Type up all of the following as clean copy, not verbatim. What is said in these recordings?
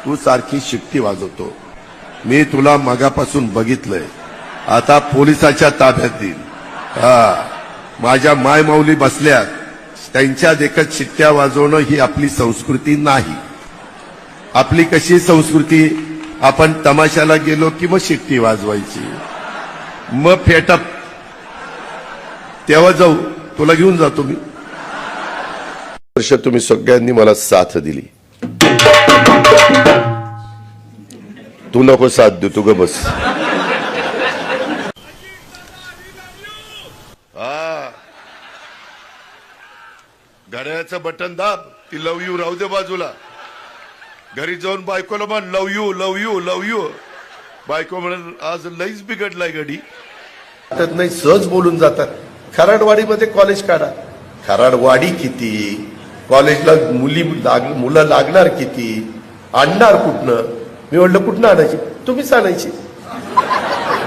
तू सारखी शिट्टी वाजवतो. मी तुला मगापासून बघितलंय. आता पोलिसाच्या ताब्यात देईल. माझ्या मायमाऊली बसल्यात, त्यांच्या देखत शिट्ट्या वाजवणं ही आपली संस्कृती नाही. आपली कशी संस्कृती, आपण तमाशाला गेलो की मग शिट्टी वाजवायची, मग फेटअप, तेव्हा जाऊ, तुला घेऊन जातो मी. वर्ष तुम्ही सगळ्यांनी मला साथ दिली. तू नको साथ देऊ, तू ग बस. घड्याळाचं बटन दाब, ती लव यू राहू दे बाजूला. घरी जाऊन बायकोला म्हण love you love you love you. बायको म्हणून आज लईच बिघडलाय गडी. नाही सहज बोलून जातात. खराडवाडीमध्ये कॉलेज काढा. खराडवाडी किती, कॉलेजला मुलं लागणार किती, आणणार कुठनं? मी म्हटलं कुठनं आणायची? तुम्हीच आणायची.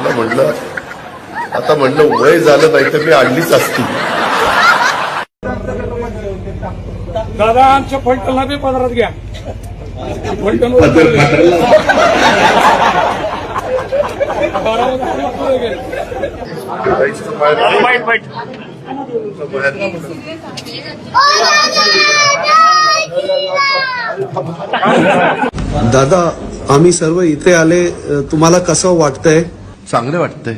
म्हटलं आता म्हणलं वय झालं नाही तर मी आणलीच असती. दादा आमच्या फलटणला बी पदरात घ्या. फलटण दादा, आम्ही सर्व इथे आले, तुम्हाला कसं वाटतंय? चांगलं वाटतंय.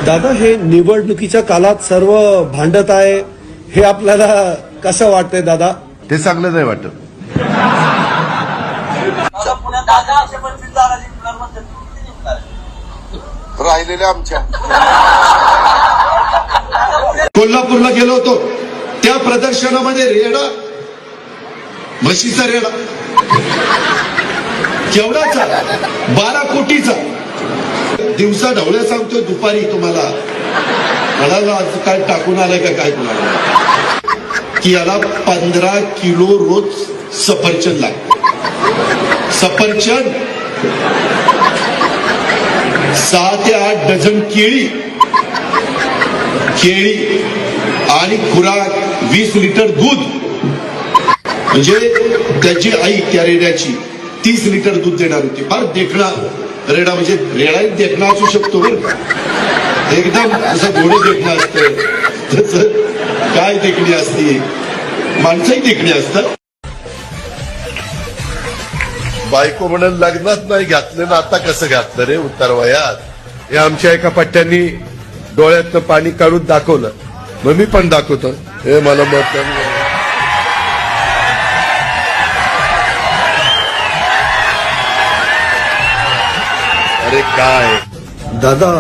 दादा, हे निवडणुकीच्या काळात सर्व भांडत आहे, हे आपल्याला कसं वाटतंय दादा? ते चांगलं नाही वाटत. राहिलेल्या आमच्या कोल्हापूरला गेलो होतो, त्या प्रदर्शनामध्ये रेडा, म्हशीचा रेडा केवढाचा, 12 कोटीचा. दिवसा ढवळ्या सांगतोय, दुपारी तुम्हाला म्हणाला आज काय टाकून आलाय का काय तुम्हाला, की याला 15 किलो रोज सफरचंद लागतं. सफरचंद 6 ते 8 डझन केळी आणि खुराक 20 लिटर दूध. म्हणजे त्याची आई त्या रेड्याची 30 लिटर दूध देणार होती. फार देखणा रेडा, म्हणजे रेडा देखणा असू शकतो बरं का, एकदम जसं घोडे देखणं असतं तसं काय देखणी असते, माणसंही देखणी असतात. बायको म्हणून लग्नात नाही घातलं ना, आता कसं घातलं रे उतार वयात. हे आमच्या एका पट्ट्यांनी डोळ्यातनं पाणी काढून दाखवलं, मग मी पण दाखवतो. हे मला मत. अरे काय दादा,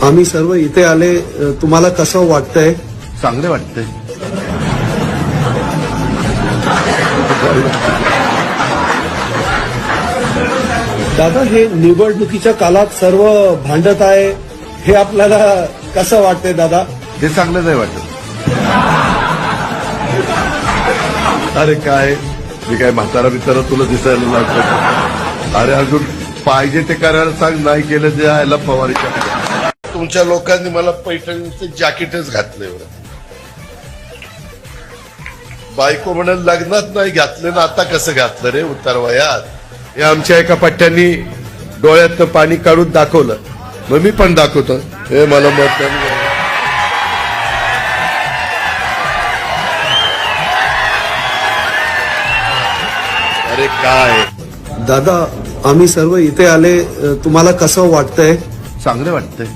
आम्ही सर्व इथे आले, तुम्हाला कसं वाटतंय? चांगलं वाटतंय. दादा, हे निवडणुकीच्या काळात सर्व भांडत आहे, हे आपल्याला कसं वाटतंय दादा? ते चांगलं नाही वाटत. अरे काय, मी काय म्हातारा बितारा तुला दिसायला लागतं? अरे अजून पाहिजे ते करायला सांग, नाही केलं ते यायला फवारीच्या. तुमच्या लोकांनी मला पैठणीचं जॅकेटच घातलंय. बायको म्हणून लग्नात नाही घातलं ना, आता कसं घातलं रे उतार वयात. हे आमच्या एका पट्ट्यांनी डोळ्यातनं पाणी काढून दाखवलं, मग मी पण दाखवतो. हे मला मत. अरे काय दादा, आम्ही सर्व इथे आले, तुम्हाला कसं वाटतंय? चांगलं वाटतंय.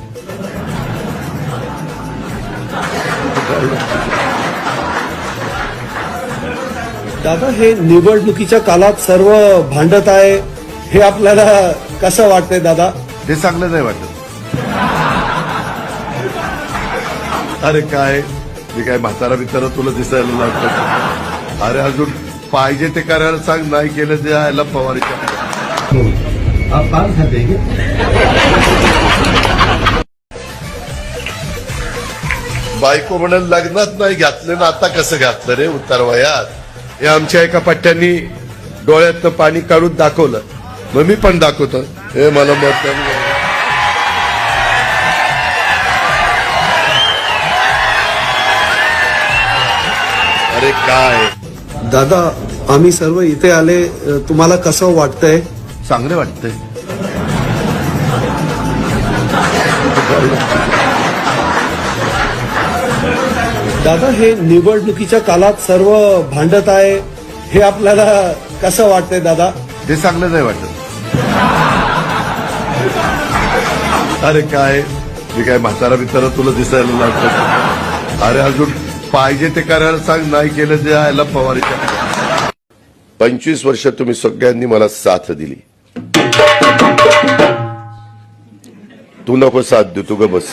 दादा, हे निवडणुकीच्या काळात सर्व भांडत आहे, हे आपल्याला कसं वाटतंय दादा? ते चांगलं नाही वाटत. अरे काय, मी काय म्हातारा बितारा तुला दिसायला लागतं? अरे अजून पाहिजे ते करायला सांग, नाही केलं ते यायला फवारीच्या. बायको म्हणून लग्नात नाही घातलं ना, आता कसं घातलं रे उतार वयात. हे आमच्या एका पट्ट्यांनी डोळ्यातनं पाणी काढून दाखवलं, मग मी पण दाखवतो. हे मला मत. अरे काय दादा आम्ही सर्व इथे आले तुम्हाला कसं वाटतंय? चांगलं वाटतंय. दादा हे निवडणुकीच्या काळात सर्व भांडत आहे, हे आपल्याला कसं वाटतंय दादा? ते चांगलं नाही वाटत. अरे काय मी काय म्हातारा बितारा तुला दिसायला लागतो? अरे अजून पाहिजे ते करायला सांग, नाही केलं ते आयला पवारीच्या. 25 वर्ष तुम्ही सगळ्यांनी मला साथ दिली. तू नको साथ देऊ, तू ग बस.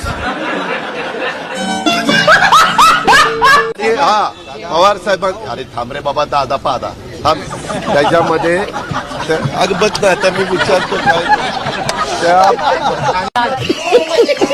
हा पवार साहेब, अरे थांब रे बाबा, दादा पादा थांब. त्याच्यामध्ये अगं बघ ना, आता मी विचारतो काय त्या